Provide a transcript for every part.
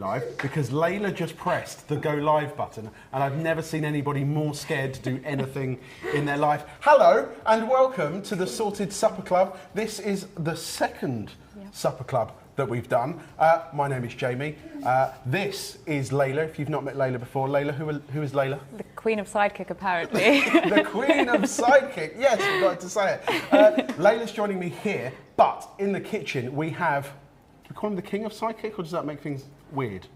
live because Layla just pressed the go live button and I've never seen anybody more scared to do anything in their life. Hello and welcome to the Sorted Supper Club. This is the second supper club that we've done. My name is Jamie. This is Layla. If you've not met Layla before, Layla, who is Layla? The Queen of Sidekick, apparently. The Queen of Sidekick. Yes, we got to say it. Layla's joining me here, but in the kitchen we have. Do we call him the King of Sidekick, or does that make things weird?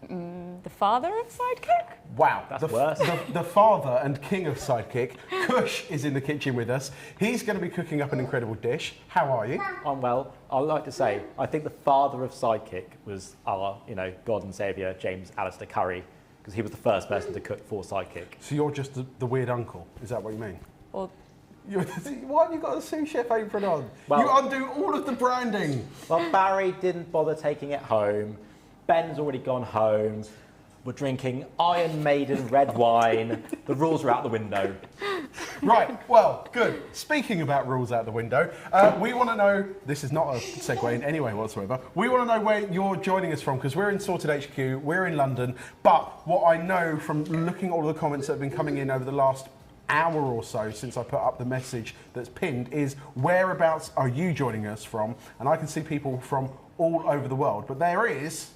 The father of Sidekick? Wow, that's worse. The father and king of Sidekick, Kush, is in the kitchen with us. He's going to be cooking up an incredible dish. How are you? I'm well. I'd like to say, I think the father of Sidekick was our, God and Saviour, James Alistair Curry, because he was the first person to cook for Sidekick. So you're just the weird uncle, is that what you mean? Or why have you got a sous chef apron on? Well, you undo all of the branding. Well, Barry didn't bother taking it home. Ben's already gone home. We're drinking Iron Maiden red wine. The rules are out the window. Right, well, good. Speaking about rules out the window, we want to know, this is not a segue in any way whatsoever, we want to know where you're joining us from, because we're in Sorted HQ, we're in London, but what I know from looking at all the comments that have been coming in over the last hour or so since I put up the message that's pinned is whereabouts are you joining us from? And I can see people from all over the world, but there is...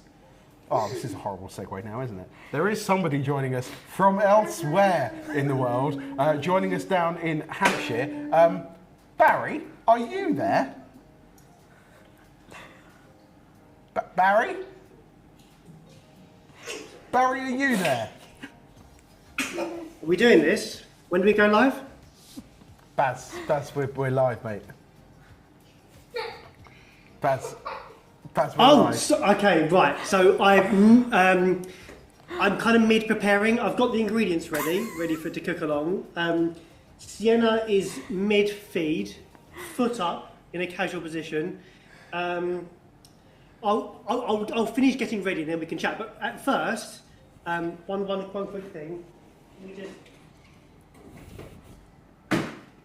Oh, this is a horrible segue now, isn't it? There is somebody joining us from elsewhere in the world, joining us down in Hampshire. Barry, are you there? Barry? Barry, are you there? Are we doing this? When do we go live? Baz, we're live, mate. Baz, oh, so, okay, right. So I'm kind of mid-preparing. I've got the ingredients ready for to cook along. Sienna is mid-feed, foot up in a casual position. I'll finish getting ready, then we can chat. But at first, one quick thing. Let me just.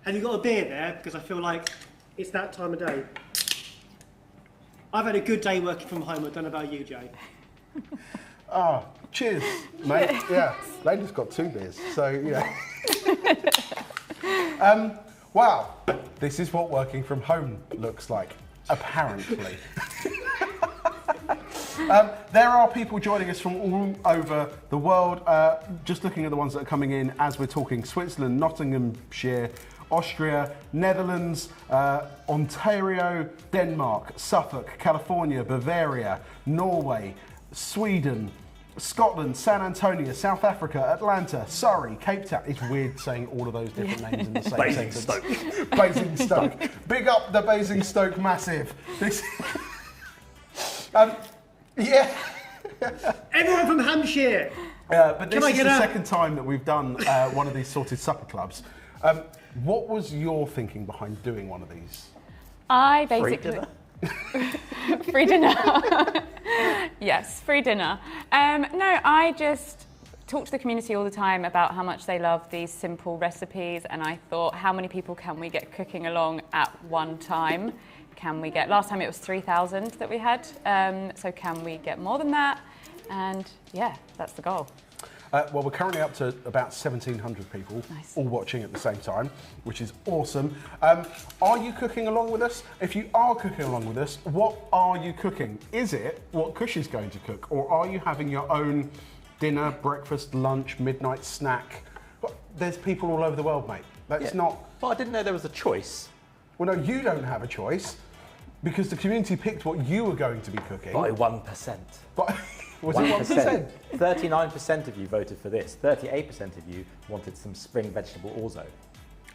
Have you got a beer there? Because I feel like it's that time of day. I've had a good day working from home. I don't know about you, Jay. Oh, cheers, mate. Yeah, Layla's got 2 beers, so yeah. Wow, this is what working from home looks like, apparently. There are people joining us from all over the world. Just looking at the ones that are coming in as we're talking: Switzerland, Nottinghamshire, Austria, Netherlands, Ontario, Denmark, Suffolk, California, Bavaria, Norway, Sweden, Scotland, San Antonio, South Africa, Atlanta, Surrey, Cape Town. It's weird saying all of those different names in the same sentence. Basingstoke. Big up the Basingstoke Massive. Yeah. Everyone from Hampshire. But this is the second time that we've done one of these Sorted Supper Clubs. What was your thinking behind doing one of these? I basically... Free dinner. Yes, free dinner. No, I just talk to the community all the time about how much they love these simple recipes, and I thought, how many people can we get cooking along at one time? Can we get... Last time it was 3,000 that we had, so can we get more than that? And yeah, that's the goal. Well, we're currently up to about 1,700 people, all watching at the same time, which is awesome. Are you cooking along with us? If you are cooking along with us, what are you cooking? Is it what Kush is going to cook, or are you having your own dinner, breakfast, lunch, midnight snack? But there's people all over the world, mate. That's not... Well, I didn't know there was a choice. Well, no, you don't have a choice, because the community picked what you were going to be cooking. By 1%. But... Was it 1%? 39% of you voted for this. 38% of you wanted some spring vegetable orzo.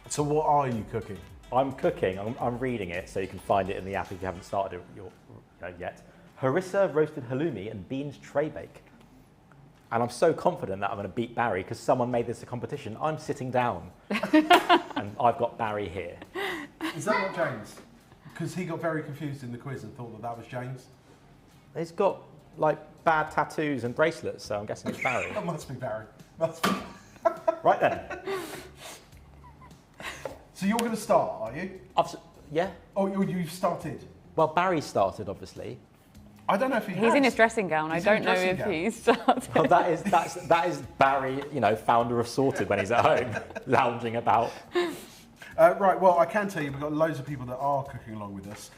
So what are you cooking? I'm cooking. I'm reading it, so you can find it in the app if you haven't started it yet. Harissa roasted halloumi and beans tray bake. And I'm so confident that I'm going to beat Barry because someone made this a competition. I'm sitting down, and I've got Barry here. Is that not James? Because he got very confused in the quiz and thought that was James. He's got like bad tattoos and bracelets, so I'm guessing it's Barry. That must be Barry. Must be. Right then. So you're going to start, are you? Yeah. Oh, you've started? Well, Barry started, obviously. I don't know if He's in his dressing gown. I don't know if he's started. Well, that is Barry, you know, founder of Sorted when he's at home, lounging about. Right, well, I can tell you we've got loads of people that are cooking along with us.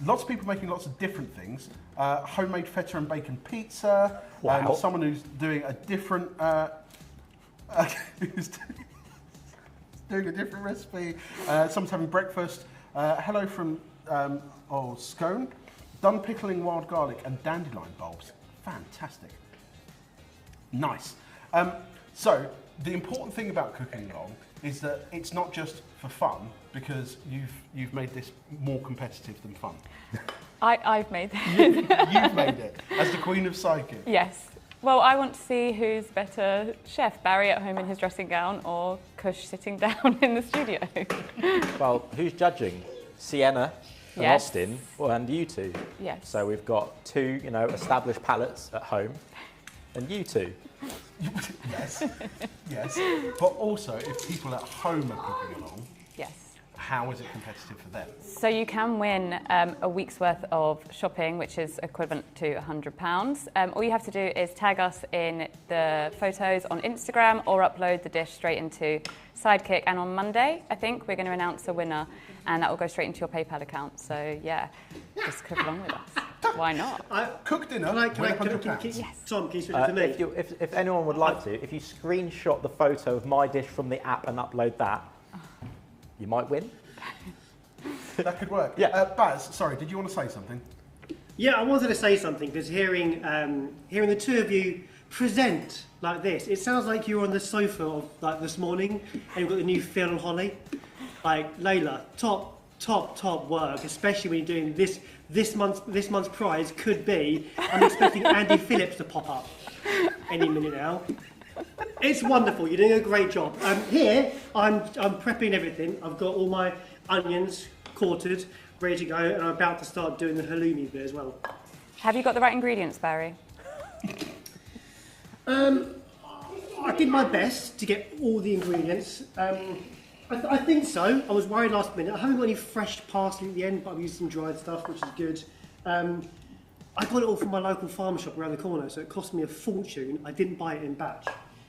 Lots of people making lots of different things. Homemade feta and bacon pizza. Wow. Someone who's doing a different... who's doing a different recipe. Someone's having breakfast. Hello from scone. Done pickling wild garlic and dandelion bulbs. Fantastic. Nice. So the important thing about cooking along is that it's not just for fun, because you've made this more competitive than fun. I've made this. You've made it as the queen of sidekick. Yes. Well, I want to see who's better chef, Barry at home in his dressing gown or Kush sitting down in the studio. Well, who's judging? Sienna and Yes. Austin, and you two. Yes. So we've got two, you know, established palates at home, and you two. Yes, yes. But also, if people at home are cooking along, Yes. how is it competitive for them? So you can win a week's worth of shopping, which is equivalent to £100. All you have to do is tag us in the photos on Instagram or upload the dish straight into Sidekick. And on Monday, I think, we're going to announce a winner, and that will go straight into your PayPal account. So yeah, just cook along with us. Why not? Cook dinner, Can I, £100. yes. Tom, can you speak to me? If anyone would like to, if you screenshot the photo of my dish from the app and upload that, you might win. That could work. Yeah. Baz, sorry, did you want to say something? Yeah, I wanted to say something because hearing the two of you present like this, it sounds like you were on the sofa of like this morning and you've got the new Phil and Holly. Like Layla, top work, especially when you're doing this month's prize could be. I'm expecting Andy Phillips to pop up any minute now. It's wonderful. You're doing a great job. Here, I'm prepping everything. I've got all my onions quartered, ready to go, and I'm about to start doing the halloumi bit as well. Have you got the right ingredients, Barry? I did my best to get all the ingredients. I think so. I was worried last minute. I haven't got any fresh parsley at the end, but I've used some dried stuff, which is good. I got it all from my local farm shop around the corner, so it cost me a fortune. I didn't buy it in batch,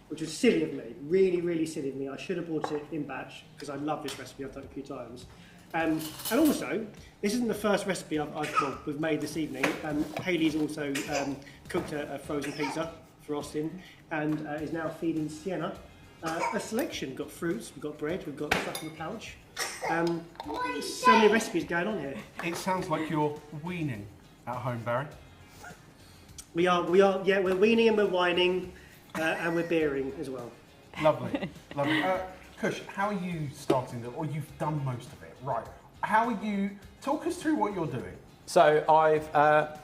which was silly of me. Really, really silly of me. I should have bought it in batch, because I love this recipe. I've done it a few times. And also, this isn't the first recipe we've made this evening. Hayley's also cooked a frozen pizza for Austin, and is now feeding Sienna a selection. We've got fruits, we've got bread, we've got stuff in the pouch. So many recipes going on here. It sounds like you're weaning at home, Barry. We are, yeah, we're weaning and we're whining, and we're beering as well. Lovely, lovely. Kush, how are you starting or you've done most of it, right? How are you, talk us through what you're doing. So I've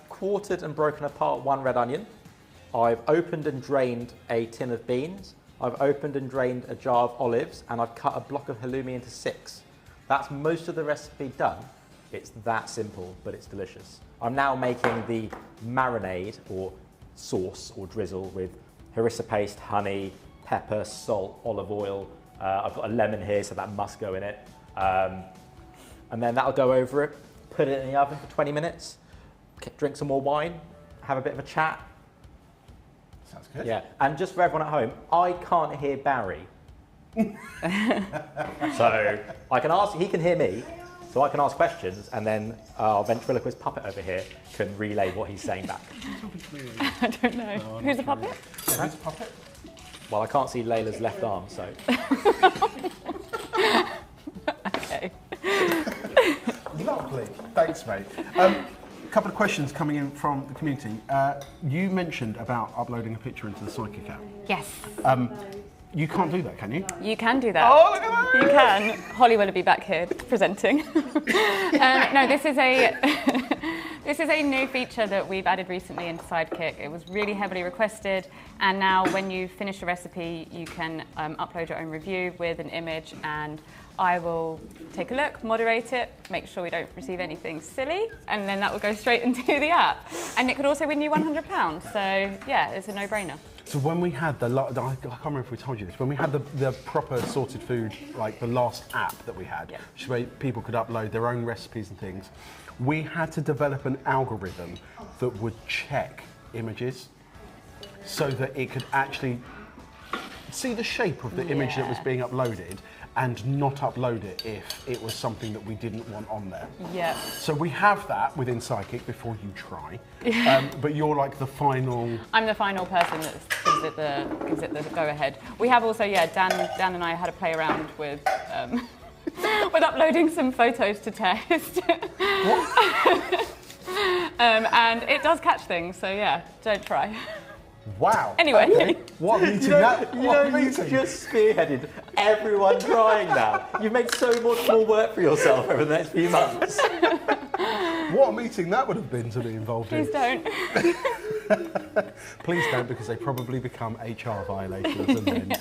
quartered and broken apart one red onion. I've opened and drained a tin of beans. I've opened and drained a jar of olives, and I've cut a block of halloumi into 6. That's most of the recipe done. It's that simple, but it's delicious. I'm now making the marinade or sauce or drizzle with harissa paste, honey, pepper, salt, olive oil. I've got a lemon here, so that must go in it. And then that'll go over it, put it in the oven for 20 minutes, drink some more wine, have a bit of a chat. Sounds good. Yeah, and just for everyone at home, I can't hear Barry. So I can ask, he can hear me, so I can ask questions, and then our ventriloquist puppet over here can relay what he's saying back. I don't know. Who's the puppet? Yeah, who's the puppet? Well, I can't see Layla's left arm, so. Okay. Lovely. Thanks, mate. A couple of questions coming in from the community. You mentioned about uploading a picture into the Psychic app. Yes. You can't do that, can you? You can do that. Oh, look at that! You can. Holly Willoughby back here presenting. No, this is a this is a new feature that we've added recently into Sidekick. It was really heavily requested, and now when you finish a recipe, you can upload your own review with an image, and I will take a look, moderate it, make sure we don't receive anything silly, and then that will go straight into the app. And it could also win you £100. So yeah, it's a no-brainer. So when we had I can't remember if we told you this, when we had the proper sorted food, like the last app that we had, Yeah. which where people could upload their own recipes and things, we had to develop an algorithm that would check images so that it could actually see the shape of the image that was being uploaded and not upload it if it was something that we didn't want on there. Yeah. So we have that within Psychic before you try, but you're like the final... I'm the final person that gives it the go-ahead. We have also, Dan and I had a play around with with uploading some photos to test. And it does catch things, so yeah, don't try. Wow. Anyway. Okay. What meeting that? You've just spearheaded everyone trying now. You've made so much more work for yourself over the next few months. What a meeting that would have been to be involved Please in. don't. Please don't, because they probably become HR violations. And then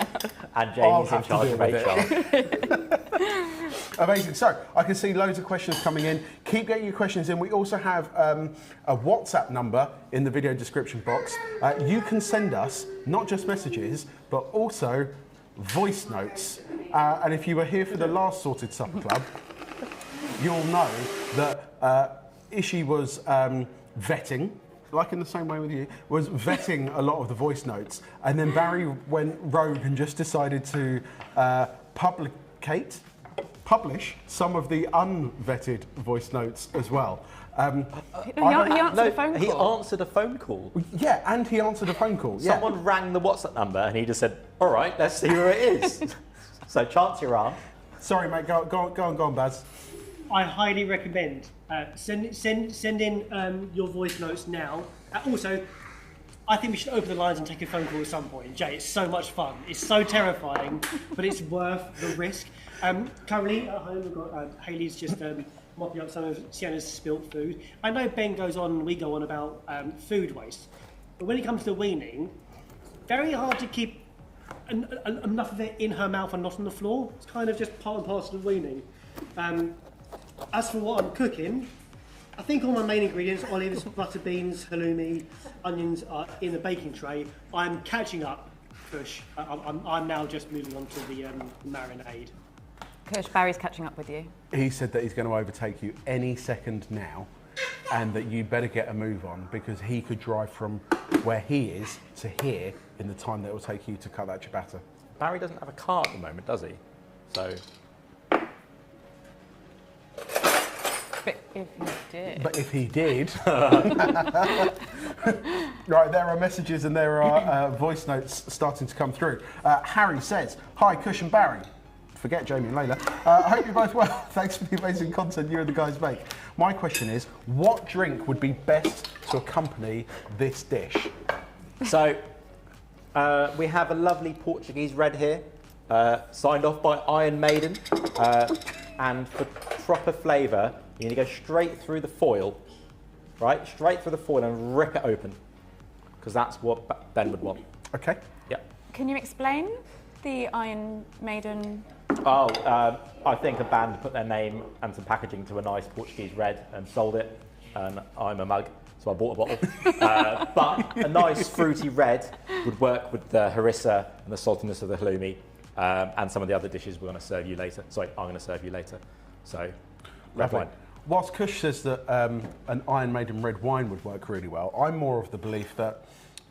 And Jamie's in charge of HR. Amazing. So I can see loads of questions coming in. Keep getting your questions in. We also have a WhatsApp number in the video description box. You can send us not just messages, but also voice notes. And if you were here for the last Sorted Supper Club, you'll know that Ishi was vetting, like in the same way with you, was vetting a lot of the voice notes. And then Barry went rogue and just decided to publish some of the unvetted voice notes as well. He answered a phone call. He answered a phone call. Yeah, and he answered a phone call. Yeah. Someone rang the WhatsApp number and he just said, all right, let's see who it is. So chance your arm. Sorry, mate, go on, Baz. I highly recommend send in your voice notes now. Also, I think we should open the lines and take a phone call at some point. Jay, it's so much fun. It's so terrifying, but it's worth the risk. Currently at home, we've got Hayley's just mopping up some of Sienna's spilt food. I know Ben we go on about food waste, but when it comes to weaning, very hard to keep enough of it in her mouth and not on the floor. It's kind of just part and parcel of weaning. As for what I'm cooking, I think all my main ingredients, olives, butter beans, halloumi, onions, are in the baking tray. I'm catching up, Kush. I'm now just moving on to the marinade. Kush, Barry's catching up with you. He said that he's going to overtake you any second now, and that you better get a move on, because he could drive from where he is to here in the time that it will take you to cut that ciabatta. Barry doesn't have a car at the moment, does he? So... But if he did. Right, there are messages and there are voice notes starting to come through. Harry says, "Hi, Kush and Barry." Forget Jamie and Layla. Hope you're both well. Thanks for the amazing content you and the guys make. My question is, what drink would be best to accompany this dish? So, we have a lovely Portuguese red here, signed off by Iron Maiden. And for proper flavour, you need to go straight through the foil, right? Straight through the foil and rip it open, because that's what Ben would want. Okay. Yeah. Can you explain the Iron Maiden? Oh, I think a band put their name and some packaging to a nice Portuguese red and sold it, and I'm a mug, so I bought a bottle. But a nice fruity red would work with the harissa and the saltiness of the halloumi, and some of the other dishes we're going to serve you later. Sorry, I'm going to serve you later. So, red wine. Whilst Kush says that an Iron Maiden red wine would work really well, I'm more of the belief that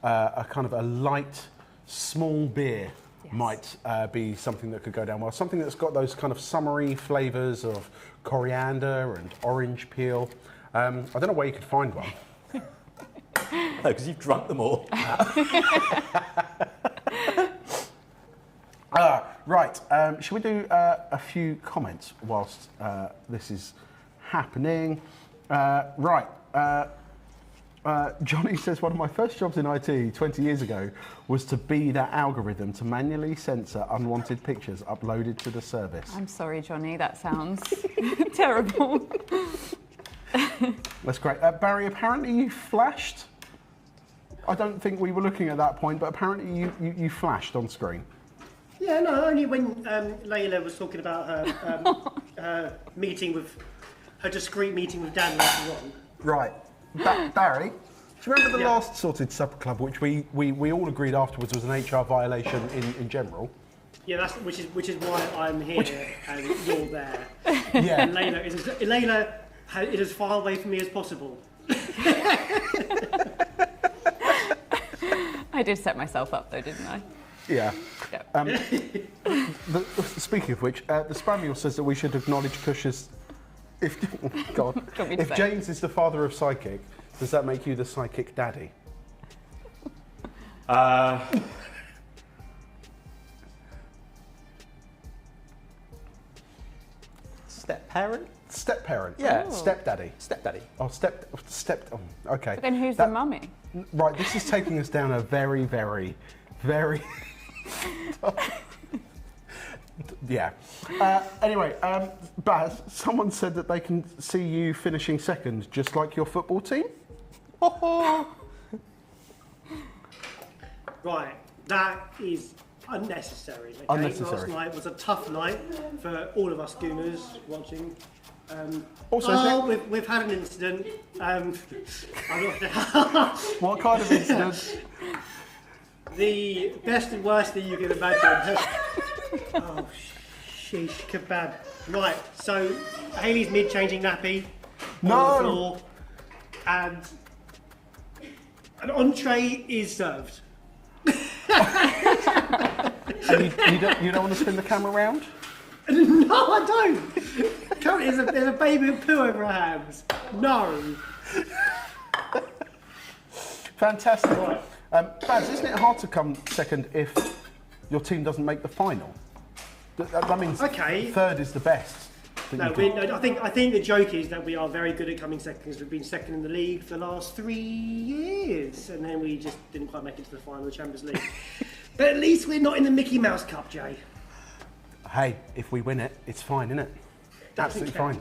a kind of a light, small beer might be something that could go down well. Something that's got those kind of summery flavours of coriander and orange peel. I don't know where you could find one. No, because you've drunk them all. Right, shall we do a few comments whilst this is happening? Johnny says, one of my first jobs in IT 20 years ago was to be that algorithm to manually censor unwanted pictures uploaded to the service. I'm sorry, Johnny, that sounds terrible. That's great. Barry, apparently you flashed. I don't think we were looking at that point, but apparently you flashed on screen. Yeah, no, only when Layla was talking about her her discreet meeting with Dan later on. Right. Barry, do you remember the last Sorted Supper Club, which we all agreed afterwards was an HR violation in general? Yeah, which is why I'm here and you're there. Yeah. And Layla it as far away from me as possible. I did set myself up though, didn't I? Yeah. Yeah. Speaking of which, the Spaniel says that we should acknowledge Kush's. If God, if James is the father of psychic, does that make you the psychic daddy? Step parent? Step parent. Yeah. Stepdaddy. Stepdaddy. Oh, okay. But then who's the mummy? Right, this is taking us down a very, very, very. Yeah. Anyway, Baz, someone said that they can see you finishing second, just like your football team. Right, that is unnecessary. Okay? Unnecessary. Last night was a tough night for all of us Gooners watching. Also, we've had an incident. what kind of incident? The best and worst thing you can imagine. Oh, sheesh kebab. Right, so Hayley's mid-changing nappy on the floor, and an entree is served. And you don't want to spin the camera around? No, I don't. Currently, there's a baby with poo over her hands. No. Fantastic. Right. Baz, isn't it hard to come second if your team doesn't make the final? That means third is the best. No, I think the joke is that we are very good at coming second because we've been second in the league for the last 3 years, and then we just didn't quite make it to the final of the Champions League. But at least we're not in the Mickey Mouse Cup, Jay. Hey, if we win it, it's fine, isn't it? Absolutely fine.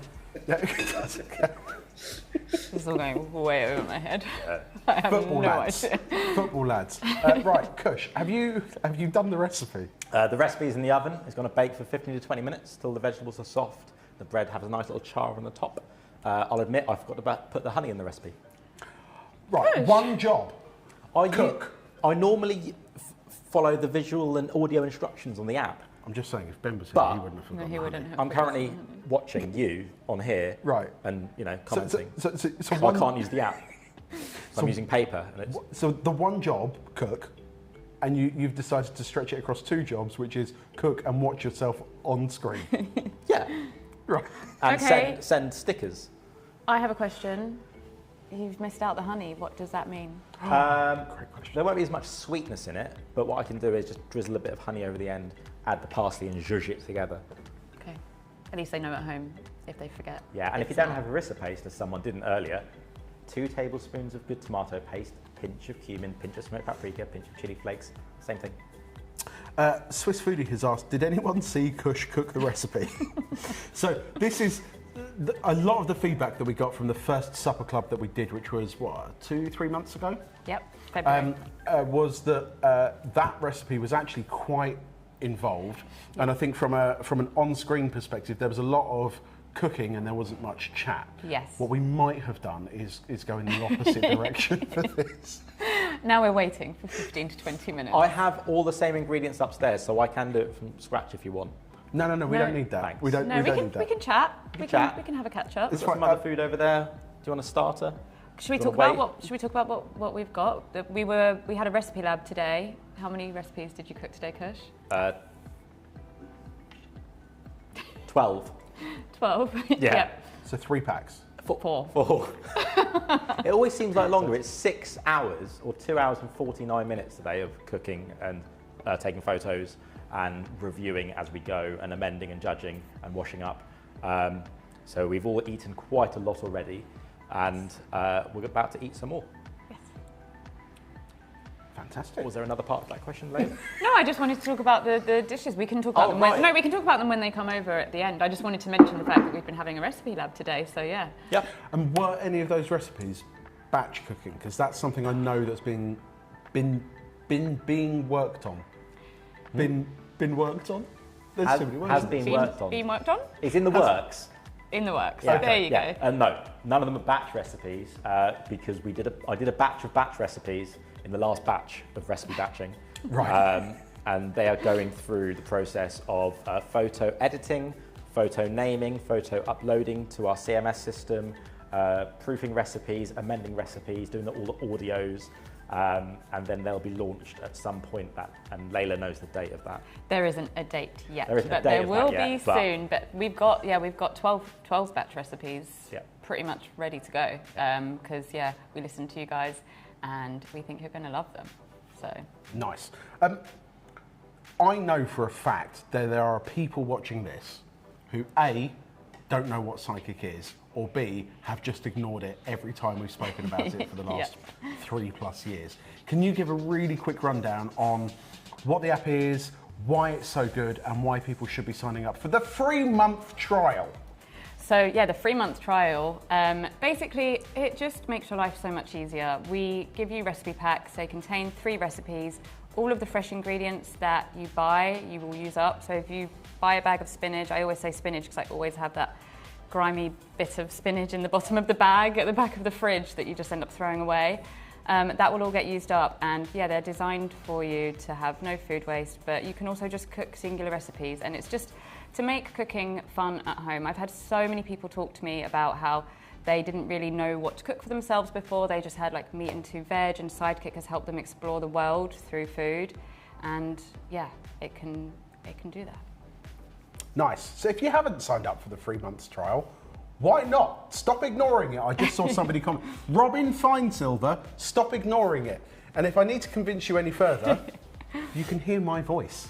This is all going way over my head. I have Football no lads. idea. Football lads. Right, Kush, have you done the recipe? The recipe's in the oven. It's going to bake for 15 to 20 minutes till the vegetables are soft. The bread has a nice little char on the top. I'll admit I forgot to put the honey in the recipe. Right, Kush. one job. Cook. I normally follow the visual and audio instructions on the app. I'm just saying, if Ben was here, But- he wouldn't have forgotten. No, he the wouldn't honey. have. I'm currently watching you on here, Right. and commenting. So I can't use the app. So I'm using paper, and it's So the one job, cook, and you've decided to stretch it across 2 jobs, which is cook and watch yourself on screen. yeah, Right. and Okay. send stickers. I have a question. You've missed out the honey. What does that mean? Great question. There won't be as much sweetness in it, but what I can do is just drizzle a bit of honey over the end, add the parsley, and zhuzh it together. Okay. At least they know at home if they forget. Yeah, and if you don't have harissa paste, as someone didn't earlier, 2 tablespoons of good tomato paste, pinch of cumin, pinch of smoked paprika, pinch of chili flakes, same thing. Swiss Foodie has asked, did anyone see Kush cook the recipe? So this is a lot of the feedback that we got from the first supper club that we did, which was, 2-3 months ago? Yep. February. Was that that recipe was actually quite involved. And I think from an on-screen perspective, there was a lot of cooking and there wasn't much chat. Yes. What we might have done is go in the opposite direction for this. Now we're waiting for 15 to 20 minutes. I have all the same ingredients upstairs, so I can do it from scratch if you want. No, we No. don't need that. Thanks. We don't need that. We can chat. We chat. can have a catch up. It's Got fine. some other food over there. Do you want a starter? Should we Do you talk wanna about what we've got? We had a recipe lab today. How many recipes did you cook today, Kush? 12. 12. Yeah. Yep. So 3 packs. 4. 4. It always seems like longer. It's 6 hours or 2 hours and 49 minutes today of cooking and taking photos and reviewing as we go and amending and judging and washing up. So we've all eaten quite a lot already, and we're about to eat some more. Yes. Fantastic. Was there another part of that question later? No, I just wanted to talk about the dishes. We can talk about Oh, them. right. We can talk about them when they come over at the end. I just wanted to mention the fact that we've been having a recipe lab today. So yeah. Yep. And were any of those recipes batch cooking? Because that's something I know that's being worked on. Been worked on? There's too many words. Has been worked on. Being worked on? It's in the works. In the works. Yeah. There you Yeah. go. And no, none of them are batch recipes because I did a batch of batch recipes in the last batch of recipe batching. Right. And they are going through the process of photo editing, photo naming, photo uploading to our CMS system, proofing recipes, amending recipes, doing all the audios, and then they'll be launched at some point. And Layla knows the date of that. There isn't a date yet, there isn't but a date there of will that be yet, but soon. But we've got 12 batch recipes pretty much ready to go because we listened to you guys and we think you're going to love them. So nice. I know for a fact that there are people watching this who A, don't know what psychic is, or B, have just ignored it every time we've spoken about it for the last 3+ years. Can you give a really quick rundown on what the app is, why it's so good, and why people should be signing up for the 3-month trial? So the 3-month trial, basically it just makes your life so much easier. We give you recipe packs. They contain 3 recipes. All of the fresh ingredients that you buy, you will use up. So if you buy a bag of spinach, I always say spinach because I always have that grimy bit of spinach in the bottom of the bag at the back of the fridge that you just end up throwing away. That will all get used up, and they're designed for you to have no food waste, but you can also just cook singular recipes, and it's just to make cooking fun at home. I've had so many people talk to me about how they didn't really know what to cook for themselves before. They just had like meat and 2 veg, and Sidekick has helped them explore the world through food, and it can do that. Nice. So if you haven't signed up for the 3-month trial, why not? Stop ignoring it. I just saw somebody comment. Robin Finesilver, stop ignoring it. And if I need to convince you any further, you can hear my voice.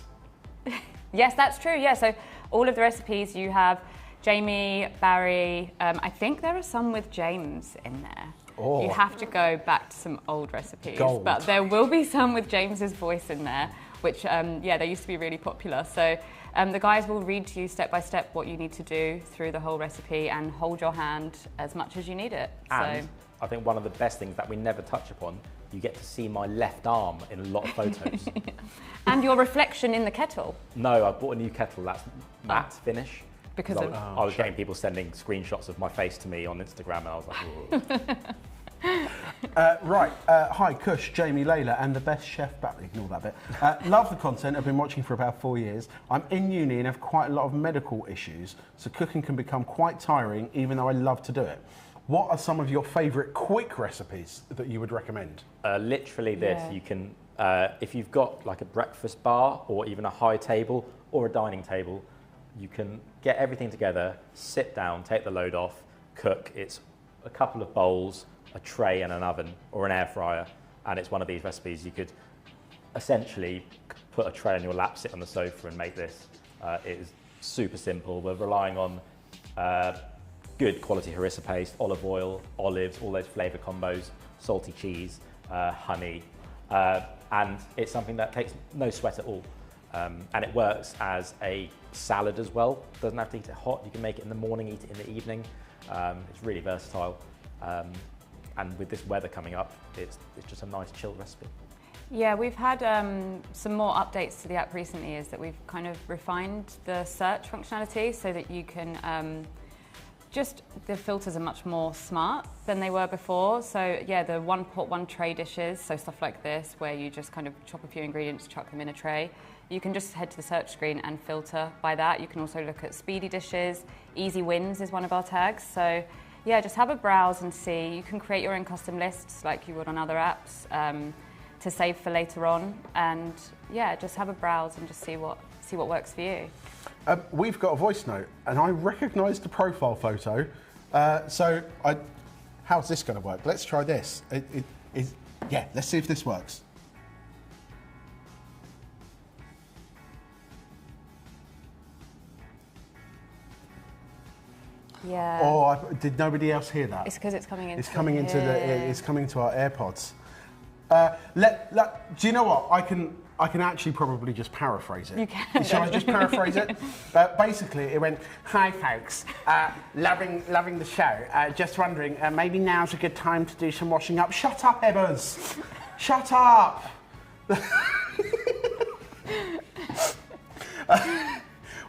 Yes, that's true. Yeah, so all of the recipes you have Jamie, Barry, I think there are some with James in there. Oh. You have to go back to some old recipes. Gold. But there will be some with James's voice in there, which, they used to be really popular. So the guys will read to you step by step what you need to do through the whole recipe and hold your hand as much as you need it. And I think one of the best things that we never touch upon, you get to see my left arm in a lot of photos. And your reflection in the kettle. No, I bought a new kettle that's matte finish. Because I was getting people sending screenshots of my face to me on Instagram, and I was like, hi, Kush, Jamie, Layla, and the best chef back. Ignore that bit. Love the content. I've been watching for about 4 years. I'm in uni and have quite a lot of medical issues, so cooking can become quite tiring, even though I love to do it. What are some of your favourite quick recipes that you would recommend? Literally this. You can, if you've got like a breakfast bar or even a high table or a dining table, you can get everything together, sit down, take the load off, cook. It's a couple of bowls, a tray and an oven or an air fryer, and it's one of these recipes. You could essentially put a tray on your lap, sit on the sofa and make this. It is super simple. We're relying on good quality harissa paste, olive oil, olives, all those flavour combos, salty cheese, honey, and it's something that takes no sweat at all. And it works as a salad as well. Doesn't have to eat it hot. You can make it in the morning, eat it in the evening. It's really versatile. And with this weather coming up, it's just a nice chill recipe. Yeah, we've had some more updates to the app recently, is that we've kind of refined the search functionality so that you can the filters are much more smart than they were before. So the 1 pot 1 tray dishes, so stuff like this, where you just kind of chop a few ingredients, chuck them in a tray. You can just head to the search screen and filter by that. You can also look at speedy dishes. Easy wins is one of our tags. So just have a browse and see. You can create your own custom lists like you would on other apps to save for later on. And just have a browse and just see what works for you. We've got a voice note, and I recognise the profile photo. How's this going to work? Let's try this. Let's see if this works. Yeah. Oh, did nobody else hear that? It's because it's coming into. It's coming into It's coming to our AirPods. Do you know what? I can actually probably just paraphrase it. You can. Shall I just paraphrase it? Basically, it went, "Hi folks, loving the show. Just wondering, maybe now's a good time to do some washing up." Shut up, Ebbers. Shut up.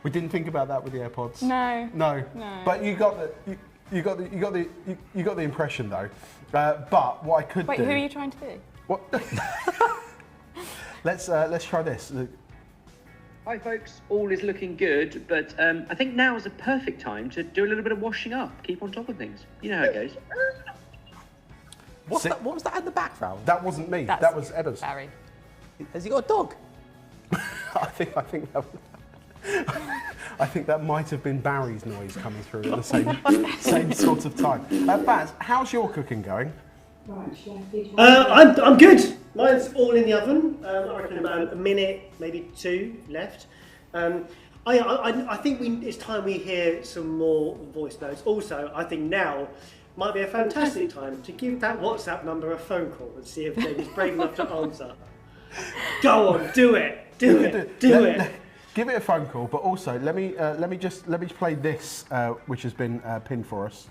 We didn't think about that with the AirPods. No. But you got the impression though. But what I could do. Wait, who are you trying to be? What? Let's try this. Hi folks, all is looking good, but I think now is a perfect time to do a little bit of washing up, keep on top of things. You know how it goes. What was that in the background? That wasn't me. That's that was Ebba's. Barry. Has he got a dog? I think that. I think that might have been Barry's noise coming through at the same sort of time. Baz, how's your cooking going? I'm good. Mine's all in the oven. I reckon about a minute, maybe 2 left. I think it's time we hear some more voice notes. Also, I think now might be a fantastic time to give that WhatsApp number a phone call and see if Jamie's brave enough to answer. Go on, do it. Do it. Give it a phone call, but also let me just play this, which has been pinned for us.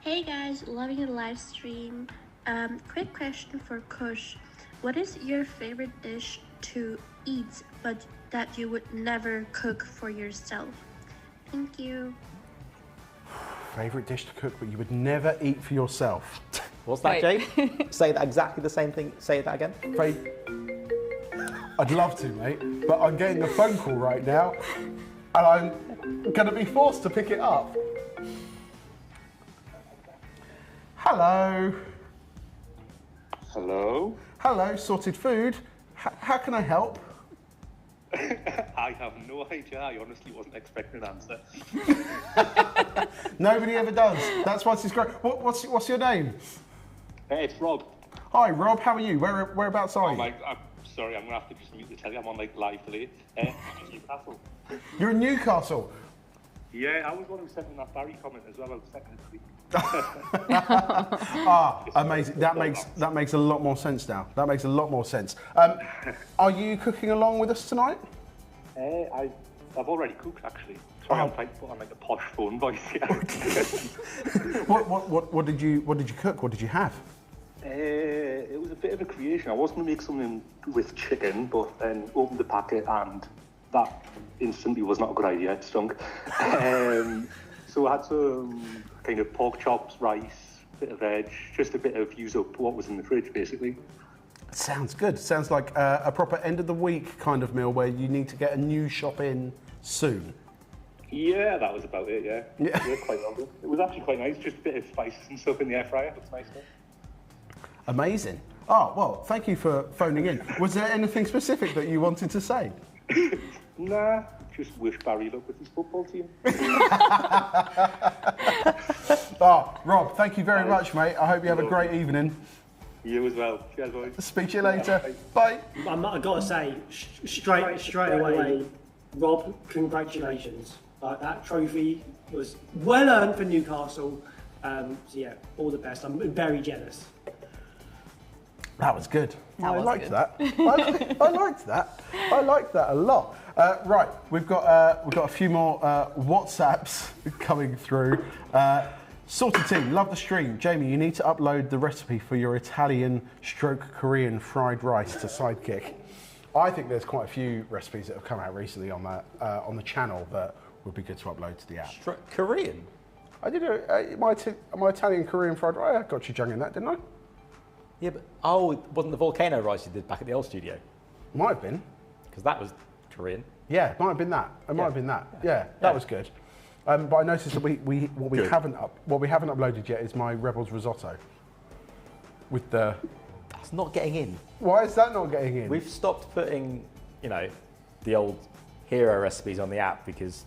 Hey guys, loving the live stream. Quick question for Kush. What is your favorite dish to eat, but that you would never cook for yourself? Thank you. Favourite dish to cook, but you would never eat for yourself. What's that, Wait. Jake? Say that exactly the same thing. Say that again. I'd love to, mate, but I'm getting a phone call right now, and I'm going to be forced to pick it up. Hello. Hello? Hello, Sorted Food. How can I help? I have no idea. I honestly wasn't expecting an answer. Nobody ever does. That's why it's great. What's your name? Hey, it's Rob. Hi, Rob. How are you? Whereabouts are you? I'm sorry, I'm going to have to just mute the telly. I'm on live today. Newcastle. You're in Newcastle. Yeah, I was one who sent in that Barry comment as well. I was second this week. Amazing. That makes a lot more sense now. That makes a lot more sense. Are you cooking along with us tonight? I've already cooked actually. Sorry, I'm trying to put on like a posh phone voice here. What did you cook? What did you have? It was a bit of a creation. I was going to make something with chicken, but then opened the packet and that instantly was not a good idea. It stunk. So I had some kind of pork chops, rice, bit of veg, just a bit of use up what was in the fridge, basically. Sounds good. Sounds like a proper end of the week kind of meal where you need to get a new shop in soon. Yeah, that was about it, yeah. Yeah, quite well. It was actually quite nice, just a bit of spices and stuff in the air fryer. Looks nice, though. Amazing. Oh, well, thank you for phoning in. Was there anything specific that you wanted to say? Nah, just wish Barry luck with his football team. Rob, thank you very much, mate. I hope you have a great evening. You as well. Cheers, boys. Speak to you later. Bye. I've got to say, straight away, Rob, congratulations. That trophy was well earned for Newcastle. So yeah, all the best. I'm very jealous. That was good. I liked good. that. I liked that. I liked that a lot. Right, we've got a few more WhatsApps coming through. Sorted team, love the stream. Jamie, you need to upload the recipe for your Italian/Korean fried rice to Sidekick. I think there's quite a few recipes that have come out recently on the channel that would be good to upload to the app. Korean? I did my Italian-Korean fried rice. I got you jung in that, didn't I? Yeah, but it wasn't the volcano rice you did back at the old studio? Might have been. Because that was Korean. Yeah, it might have been that. It might have been that. Yeah, that was good. But I noticed that what we haven't uploaded yet is my Rebels risotto. With the. That's not getting in. Why is that not getting in? We've stopped putting, the old hero recipes on the app because,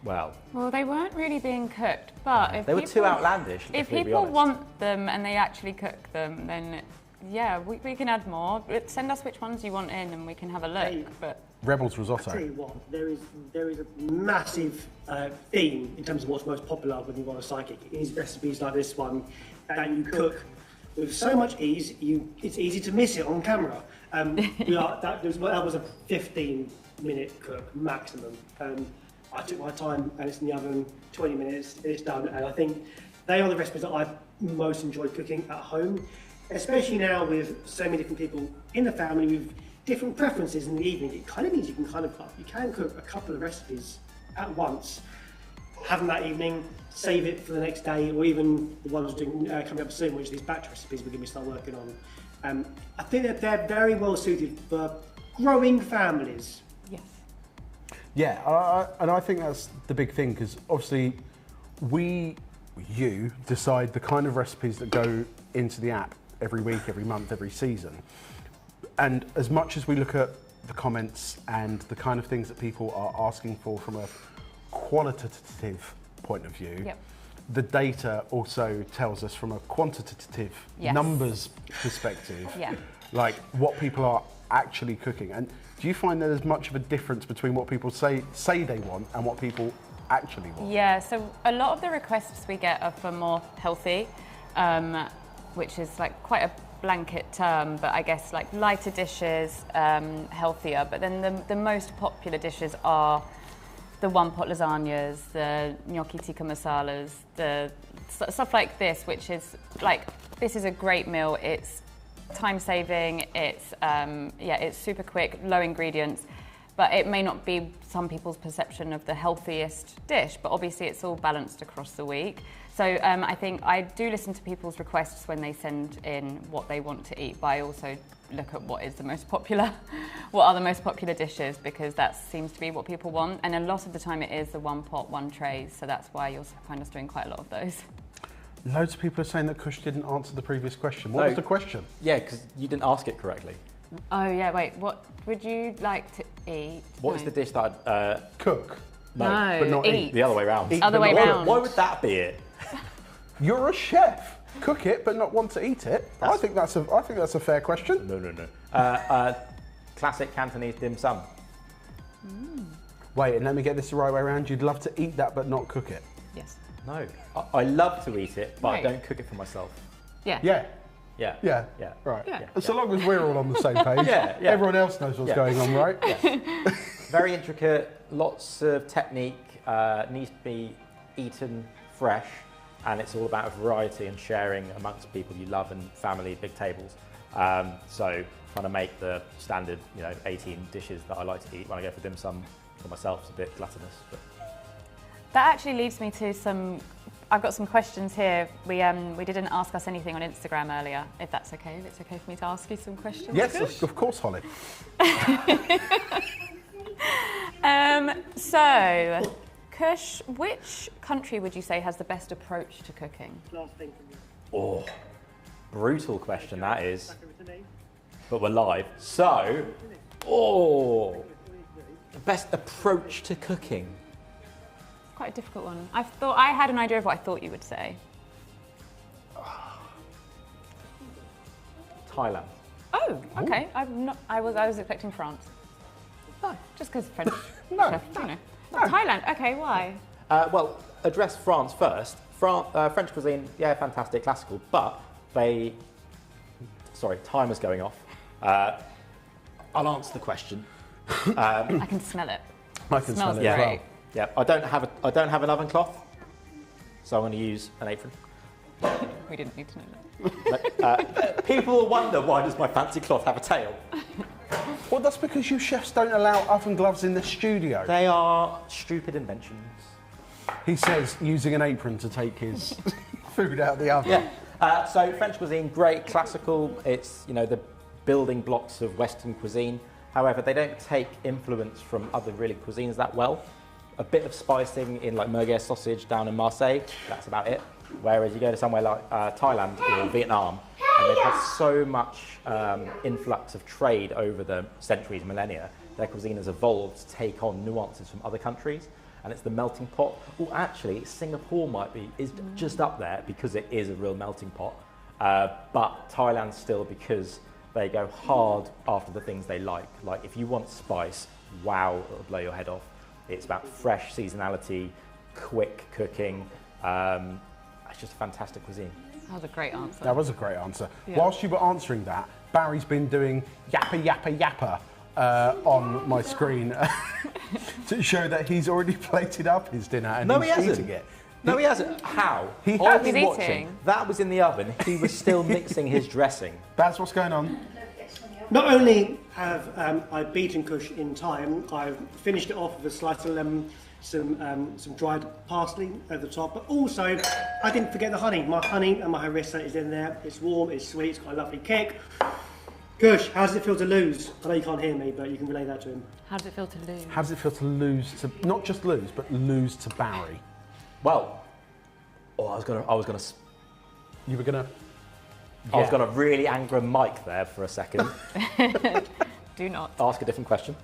well, they weren't really being cooked, but if they were too outlandish. If people want them and they actually cook them, then yeah, we can add more. Send us which ones you want in, and we can have a look. But Rebels risotto. I'll tell you what, there is a massive theme in terms of what's most popular when you want a psychic. It is recipes like this one that you cook with so much ease, it's easy to miss it on camera. That was a 15-minute cook maximum. I took my time and it's in the oven, 20 minutes, it's done. And I think they are the recipes that I've most enjoyed cooking at home, especially now with so many different people in the family with different preferences in the evening. It kind of means you can cook a couple of recipes at once, have them that evening, save it for the next day, or even the ones coming up soon, which are these batch recipes we're going to start working on. I think that they're very well suited for growing families. yes. Yeah, and I think that's the big thing, because obviously you decide the kind of recipes that go into the app every week, every month, every season. And as much as we look at the comments and the kind of things that people are asking for from a qualitative point of view, Yep. the data also tells us from a quantitative numbers perspective, like what people are actually cooking. And do you find that there's much of a difference between what people say they want and what people actually want? Yeah, so a lot of the requests we get are for more healthy, which is like quite a blanket term, but I guess like lighter dishes, healthier. But then the most popular dishes are the one-pot lasagnas, the gnocchi tikka masalas, the stuff like this, which is like, this is a great meal. It's time-saving, it's super quick, low ingredients, but it may not be some people's perception of the healthiest dish, but obviously it's all balanced across the week. So I think I do listen to people's requests when they send in what they want to eat, but I also look at what are the most popular dishes, because that seems to be what people want. And a lot of the time it is the one pot, one trays, so that's why you'll find us doing quite a lot of those. Loads of people are saying that Kush didn't answer the previous question. What was the question? Yeah, because you didn't ask it correctly. Oh yeah, wait, what would you like to eat? What is the dish that I'd cook? No, but not eat. The other way around. Other way round. Why would that be it? You're a chef. Cook it, but not want to eat it. I think that's a fair question. No. Classic Cantonese dim sum. Wait, and let me get this the right way around. You'd love to eat that, but not cook it. Yes. No, I love to eat it, but Right. I don't cook it for myself. Yeah. Yeah. Yeah. Yeah. Yeah. Right. Yeah. So long as we're all on the same page, Yeah. everyone else knows what's going on, right? Very intricate, lots of technique, needs to be eaten fresh, and it's all about variety and sharing amongst people you love and family, big tables. So trying to make the standard, 18 dishes that I like to eat when I go for dim sum for myself is a bit gluttonous. But That actually leads me to I've got some questions here. We didn't ask us anything on Instagram earlier, if that's okay. If it's okay for me to ask you some questions. Yes, of course, Holly. So, Kush, which country would you say has the best approach to cooking? Last thing from you. oh, brutal question that is. But we're live. So, the best approach to cooking. Quite a difficult one. I had an idea of what I thought you would say. Thailand. Oh, okay. I was expecting France. No. Just because French. No, chef, you know. Oh, Thailand. Okay, why? Well, address France first. French cuisine, yeah, fantastic, classical, but sorry, timer's going off. I'll answer the question. I can smell it. I can smell Smells it as great. well. Yeah, I don't have an oven cloth, so I'm going to use an apron. We didn't need to know that. But, people will wonder, why does my fancy cloth have a tail? Well, that's because you chefs don't allow oven gloves in the studio. They are stupid inventions. He says, using an apron to take his food out of the oven. Yeah. So French cuisine, great, classical. It's the building blocks of Western cuisine. However, they don't take influence from other really cuisines that well. A bit of spicing in like merguez sausage down in Marseille, that's about it. Whereas you go to somewhere like Thailand or Vietnam, and they've had so much influx of trade over the centuries, millennia, their cuisine has evolved to take on nuances from other countries, and it's the melting pot. Well, actually, Singapore is just up there because it is a real melting pot, but Thailand still, because they go hard after the things they like. Like if you want spice, wow, it'll blow your head off. It's about fresh seasonality, quick cooking. It's just a fantastic cuisine. That was a great answer. That was a great answer. Yeah. Whilst you were answering that, Barry's been doing yappa yappa yappa on my screen to show that he's already plated up his dinner and he's eating it. No, he hasn't. How? He I've has. been He's watching. eating. That was in the oven. He was still mixing his dressing. That's what's going on. Not only have I beaten Kush in time, I've finished it off with a slice of lemon, some dried parsley over the top, but also I didn't forget the honey. My honey and my harissa is in there. It's warm, it's sweet, it's got a lovely kick. Kush, how does it feel to lose? I know you can't hear me, but you can relay that to him. How does it feel to lose? How does it feel to lose to, not just lose, but lose to Barry? Well, I was gonna You were gonna. I was gonna really anger Mike there for a second. Do not. Ask a different question.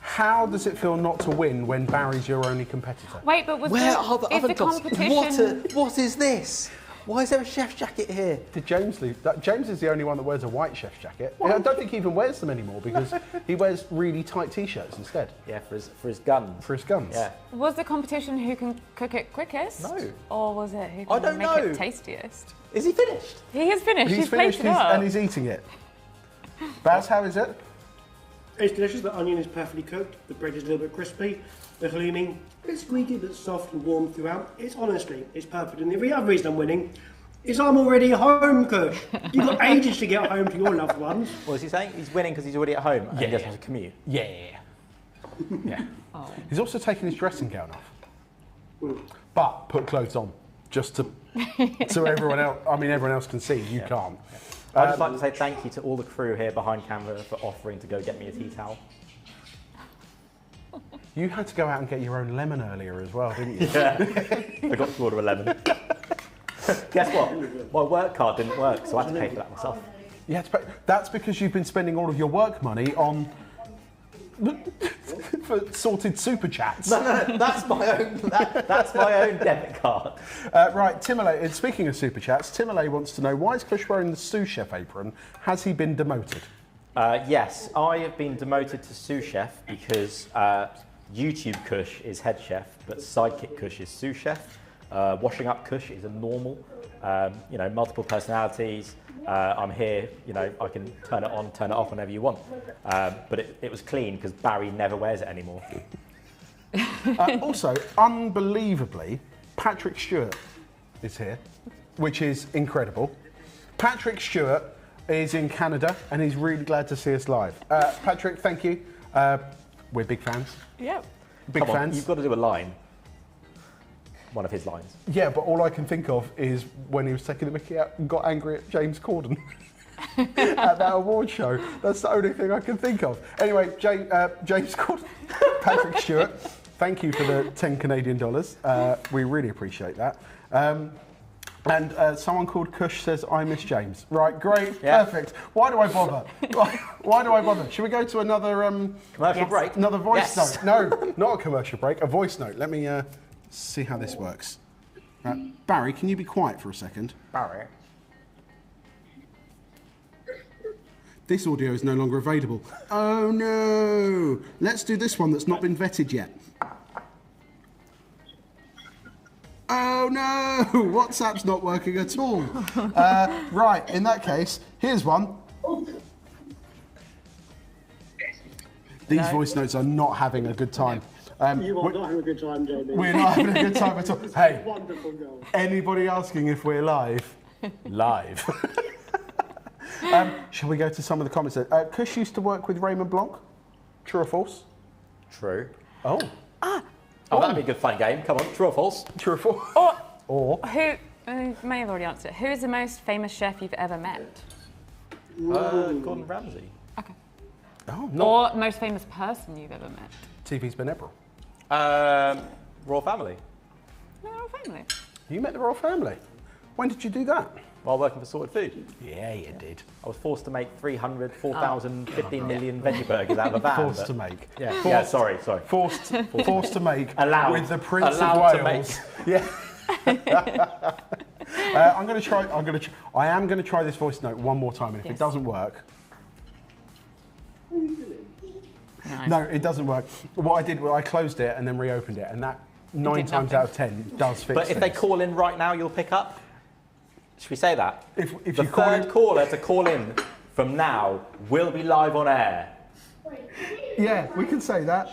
How does it feel not to win when Barry's your only competitor? Wait, but was Where the, are the is other the dogs? competition... What is this? Why is there a chef's jacket here? Did James leave? James is the only one that wears a white chef's jacket. I don't think he even wears them anymore because he wears really tight t-shirts instead. Yeah, for his guns. For his guns. Yeah. Was the competition who can cook it quickest? No. Or was it who I can don't make know. it tastiest? Is he finished? He is finished. He's plated finished it up. and he's eating it. Baz, how is it? It's delicious. The onion is perfectly cooked. The bread is a little bit crispy. The halloumi, a bit squeaky but soft and warm throughout. It's perfect. And the other reason I'm winning is I'm already home, Kush. You've got ages to get home to your loved ones. What is he saying? He's winning because he's already at home and he doesn't have to commute. Yeah. Yeah. Oh. He's also taken his dressing gown off. But put clothes on. Just to so everyone else, everyone else can see. You can't. I'd just like to say thank you to all the crew here behind camera for offering to go get me a tea towel. You had to go out and get your own lemon earlier as well, didn't you? Yeah. I got to order a lemon. Guess what? My work card didn't work, so I had to pay for that myself. You had to pay. That's because you've been spending all of your work money on for sorted super chats. No, that's my own. That's my own debit card. Right, Timole. Speaking of super chats, Timole wants to know why is Kush wearing the sous chef apron? Has he been demoted? Yes, I have been demoted to sous chef because YouTube Kush is head chef, but sidekick Kush is sous chef. Washing up Kush is a normal, multiple personalities. I'm here, I can turn it on, turn it off whenever you want. But it was clean because Barry never wears it anymore. Also, unbelievably, Patrick Stewart is here, which is incredible. Patrick Stewart is in Canada and he's really glad to see us live. Patrick, thank you. We're big fans. Yep. Big Come on, fans. you've got to do a line. One of his lines. Yeah, but all I can think of is when he was taking the mickey out and got angry at James Corden at that award show. That's the only thing I can think of. Anyway, James Corden, Patrick Stewart, thank you for the 10 Canadian dollars. We really appreciate that. And someone called Kush says, I miss James. Right, great, yeah. Perfect. Why do I bother? Why do I bother? Should we go to another commercial break? Another voice Yes. note? No, not a commercial break, a voice note. Let me see how this works. Barry, can you be quiet for a second? Barry. This audio is no longer available. Oh no! Let's do this one that's not been vetted yet. Oh no! WhatsApp's not working at all. Right, in that case, here's one. These voice notes are not having a good time. You are not having a good time, Jamie. We're not having a good time at all. Hey, Wonderful girl. anybody asking if we're live? Live. Shall we go to some of the comments? Kush used to work with Raymond Blanc. True or false? True. Oh. Oh, that'd be a good fun game. Come on, true or false? True or false? Or Who, may have already answered it. Who is the most famous chef you've ever met? Gordon Ramsay. Okay. oh, not Or most famous person you've ever met? TV's Ben Ebrel. Royal family. No, they're all family. You met the royal family. When did you do that? While working for Sorted Food. Yeah, you did. I was forced to make 300, 4,000, 15 million veggie burgers out of a van. Forced but- to make. Yeah, sorry. Forced to make. Allowed. With the Prince Allowed of to Wales. make. Yeah. I'm going to try. I am going to try this voice note one more time, and if it doesn't work, no, it doesn't work. What I did was I closed it and then reopened it, and that 9 did times nothing. out of 10 does fix But if they things. call in right now, you'll pick up? Should we say that? If the you call third in- caller to call in from now will be live on air. Yeah, we can say that.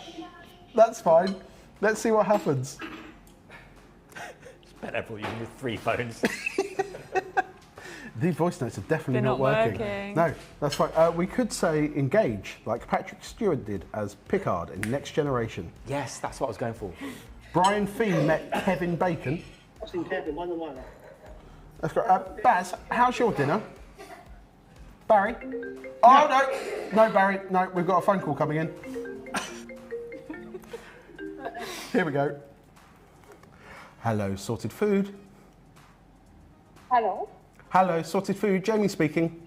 That's fine. Let's see what happens. Bet everyone using his 3 phones. These voice notes are definitely They're not not working. working. No, that's fine. We could say engage, like Patrick Stewart did as Picard in Next Generation. Yes, that's what I was going for. Brian Fee met Kevin Bacon. I've seen Kevin, one. That's great. Baz, how's your dinner? Barry? Oh, no. No, Barry. No, we've got a phone call coming in. Here we go. Hello, Sorted Food. Hello. Hello, Sorted Food. Jamie speaking.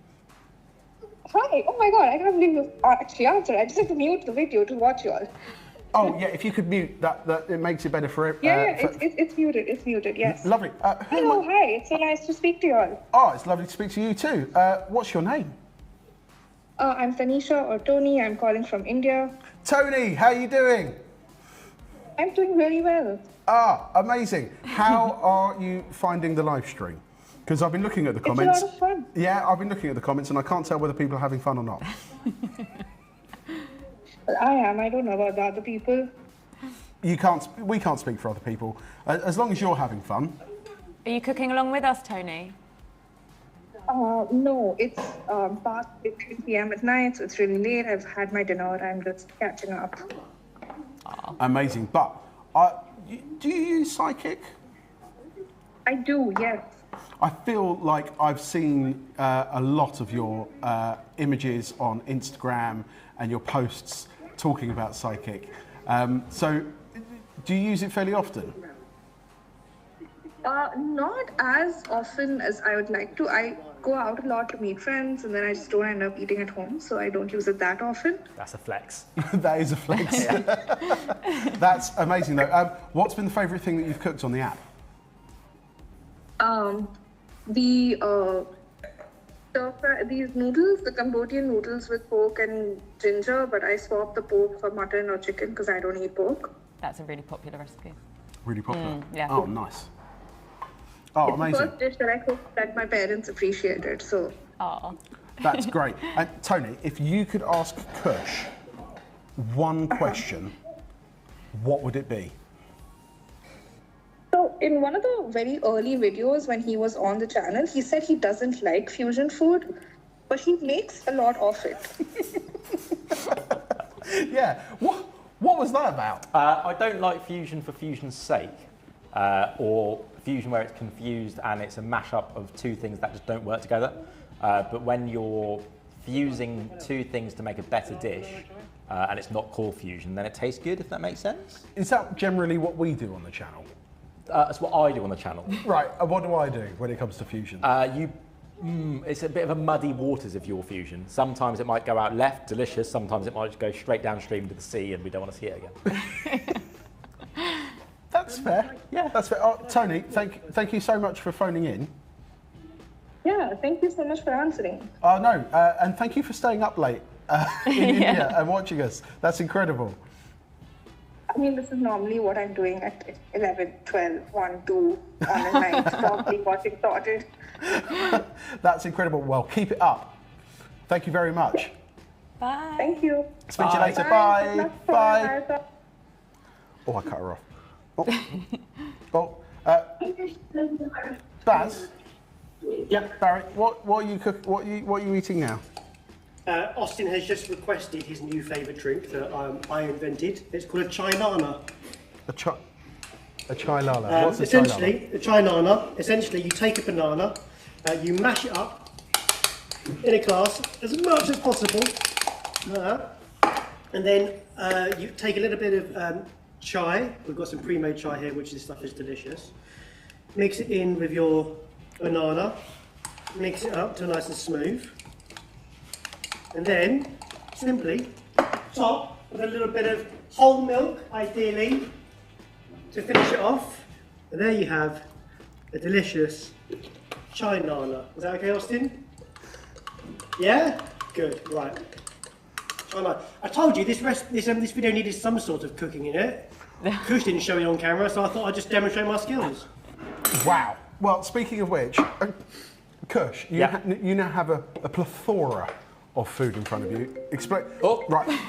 Hi. Oh my god, I can't believe you actually answered. I just have to mute the video to watch you all. Oh, yeah, if you could mute that, it makes it better for it. It's muted. It's muted, yes. Lovely. Hello, hi. It's so nice to speak to you all. Oh, it's lovely to speak to you too. What's your name? I'm Tanisha or Tony. I'm calling from India. Tony, how are you doing? I'm doing really well. Ah, amazing. How are you finding the live stream? Because I've been looking at the comments. It's a lot of fun. Yeah, I've been looking at the comments and I can't tell whether people are having fun or not. Well, I am. I don't know about the other people. We can't speak for other people. As long as you're having fun. Are you cooking along with us, Tony? No, it's past 6 p.m. at night, so it's really late. I've had my dinner. I'm just catching up. Amazing. But do you use Psychic? I do, yes. I feel like I've seen a lot of your images on Instagram and your posts talking about Psychic. So do you use it fairly often? Not as often as I would like to. I go out a lot to meet friends and then I just don't end up eating at home, so I don't use it that often. That's a flex. That is a flex. That's amazing though. What's been the favourite thing that you've cooked on the app? These noodles, the Cambodian noodles with pork and ginger, but I swap the pork for mutton or chicken because I don't eat pork. That's a really popular recipe. Really popular? Yeah. Oh, nice. Oh, It's amazing. the first dish that I cooked that my parents appreciated, so... Oh. That's great. And Tony, if you could ask Kush one question, what would it be? So in one of the very early videos when he was on the channel, he said he doesn't like fusion food, but he makes a lot of it. Yeah. What was that about? I don't like fusion for fusion's sake, or fusion where it's confused and it's a mashup of two things that just don't work together. But when you're fusing two things to make a better dish, and it's not called fusion, then it tastes good, if that makes sense. Is that generally what we do on the channel? That's what I do on the channel. Right, and what do I do when it comes to fusion? It's a bit of a muddy waters of your fusion. Sometimes it might go out left, delicious. Sometimes it might just go straight downstream to the sea and we don't want to see it again. That's fair. Yeah, that's fair. Oh, Tony, thank you so much for phoning in. Yeah, thank you so much for answering. Oh, no, and thank you for staying up late in India and watching us. That's incredible. I mean, this is normally what I'm doing at 11, 12, 1, 2 on a night, probably watching Sorted. That's incredible. Well, keep it up. Thank you very much. Bye. Thank you. Speak to you later. Bye. Bye. Oh, I cut her off. Baz. Yeah. Barry, what are you What are you eating now? Austin has just requested his new favourite drink that I invented. It's called a chai nana. A chai lala. What's a chai lala? Essentially, a chai nana. Essentially, you take a banana, you mash it up in a glass as much as possible, and then you take a little bit of chai. We've got some pre-made chai here, which this stuff is delicious. Mix it in with your banana. Mix it up till nice and smooth. And then, simply, top with a little bit of whole milk, ideally, to finish it off. And there you have a delicious chai nana. Is that okay, Austin? Yeah? Good, right. Chai nana. I told you this video needed some sort of cooking in it. Kush didn't show it on camera, so I thought I'd just demonstrate my skills. Wow. Well, speaking of which, Kush, you now have a plethora of food in front of you. Right.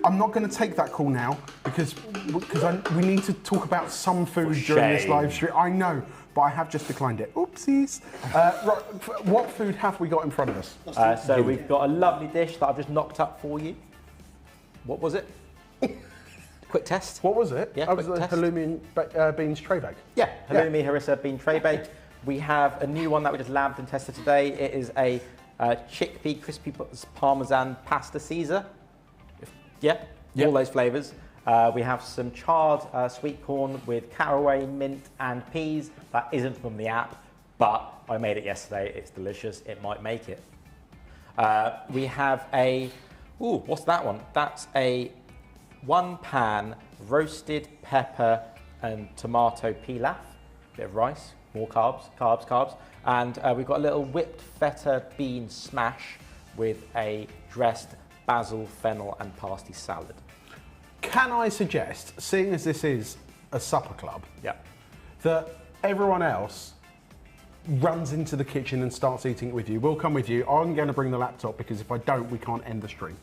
I'm not going to take that call now because we need to talk about some food during this live stream. I know, but I have just declined it. Oopsies. Right, what food have we got in front of us? So we've got a lovely dish that I've just knocked up for you. What was it? Quick test. What was it? Yeah, that was the halloumi and beans tray bake. Yeah, halloumi, harissa, bean tray bake. We have a new one that we just labbed and tested today. It is a chickpea crispy parmesan pasta Caesar. Yeah, Yep. all those flavours. We have some charred sweet corn with caraway, mint and peas. That isn't from the app, but I made it yesterday. It's delicious. It might make it. We have a, what's that one? That's a 1-pan roasted pepper and tomato pilaf. Bit of rice, more carbs. And we've got a little whipped feta bean smash with a dressed basil, fennel and parsley salad. Can I suggest, seeing as this is a supper club, Yeah. that everyone else runs into the kitchen and starts eating it with you? We'll come with you. I'm going to bring the laptop because if I don't, we can't end the stream.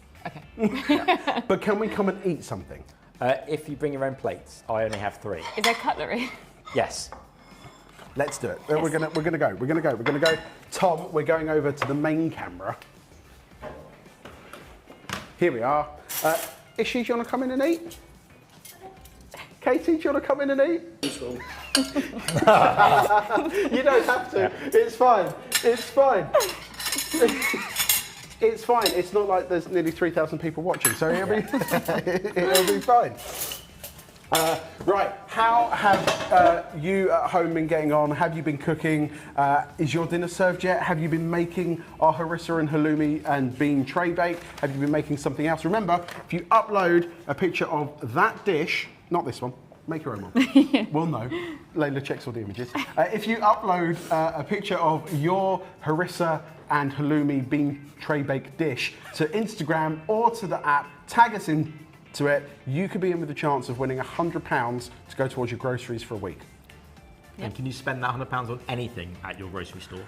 Okay. But can we come and eat something? If you bring your own plates, I only have 3. Is there cutlery? Yes. Let's do it. We're gonna go. Tom, we're going over to the main camera. Here we are. Ishi, do you want to come in and eat? Katie, do you want to come in and eat? You don't have to. It's fine. It's fine. It's fine. It's not like there's nearly 3,000 people watching, so it'll be fine. Right, how have you at home been getting on? Have you been cooking? Is your dinner served yet? Have you been making our harissa and halloumi and bean tray bake? Have you been making something else? Remember, if you upload a picture of that dish, not this one, make your own one. We'll know. Layla checks all the images. If you upload a picture of your harissa and halloumi bean tray bake dish to Instagram or to the app, tag us in to it, you could be in with the chance of winning £100 to go towards your groceries for a week. And can you spend that £100 on anything at your grocery store?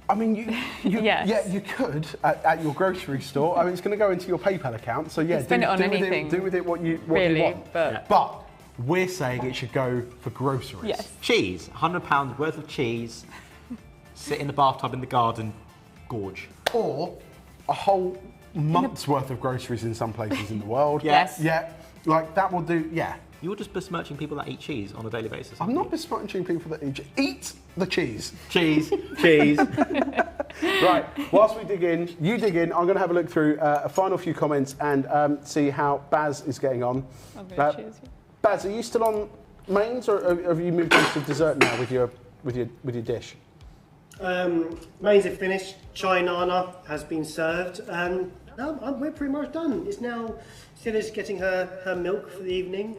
I mean, Yes. yeah, you could at your grocery store. I mean, it's going to go into your PayPal account, so yeah, spend it on anything. Do with it what you Really, want. But we're saying it should go for groceries. Yes. Cheese, £100 worth of cheese. Sit in the bathtub in the garden, gorge. Or a whole month's worth of groceries in some places in the world. Yes. Yeah, like that will do, yeah. You're just besmirching people that eat cheese on a daily basis. I'm not besmirching people that eat the cheese. Cheese. Right, whilst we dig in, you dig in, I'm going to have a look through a final few comments and see how Baz is getting on. Cheers. Baz, are you still on mains or have you moved on to dessert now with your dish? Mains have finished. Chai nana has been served. We're pretty much done. It's now Silla's getting her milk for the evening,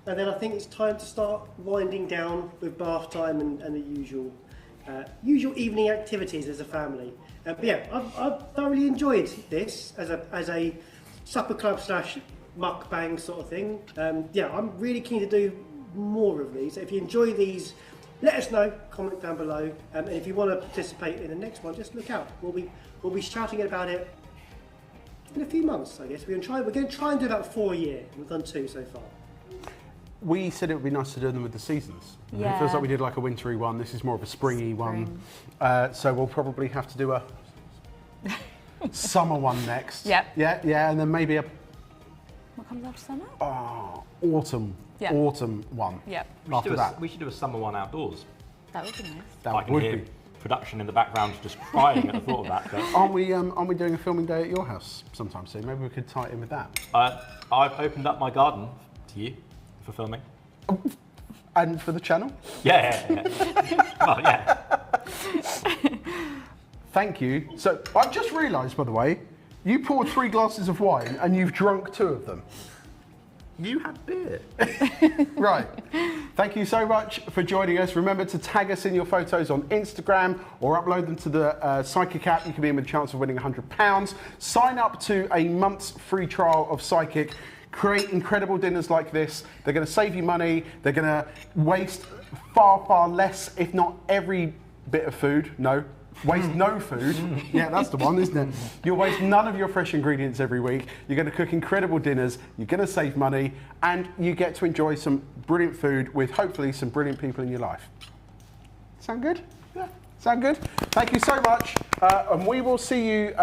and then I think it's time to start winding down with bath time and the usual evening activities as a family. But yeah, I've thoroughly enjoyed this as a supper club / mukbang sort of thing. Yeah, I'm really keen to do more of these. If you enjoy these, let us know. Comment down below, and if you want to participate in the next one, just look out. We'll be shouting about it in a few months, I guess. We're going to try and do about 4 a year. We've done 2 so far. We said it would be nice to do them with the seasons. Yeah. It feels like we did like a wintry one. This is more of a springy one. So we'll probably have to do a summer one next. Yep. Yeah, and then maybe a What comes after summer? autumn one. Yep. After that. We should do a summer one outdoors. That would be nice. That I can would hear be. production in the background just crying at the thought of that. But, Aren't we doing a filming day at your house sometime soon? Maybe we could tie it in with that. I've opened up my garden to you for filming. And for the channel? Yeah. Oh, yeah. Thank you. So I've just realised, by the way, you poured 3 glasses of wine and you've drunk 2 of them. You had beer. Right. Thank you so much for joining us. Remember to tag us in your photos on Instagram or upload them to the Psychic app. You can be in with a chance of winning £100. Sign up to a month's free trial of Psychic. Create incredible dinners like this. They're going to save you money. They're going to waste far, far less, if not every bit of food. No. Waste no food. Yeah, that's the one, isn't it? You'll waste none of your fresh ingredients every week. You're going to cook incredible dinners. You're going to save money. And you get to enjoy some brilliant food with hopefully some brilliant people in your life. Sound good? Yeah. Sound good? Thank you so much. And we will see you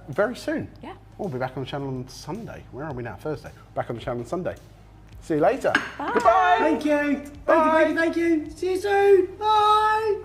very soon. Yeah. We'll be back on the channel on Sunday. Where are we now? Thursday. Back on the channel on Sunday. See you later. Bye. Goodbye. Thank you. Bye. Thank you. See you soon. Bye.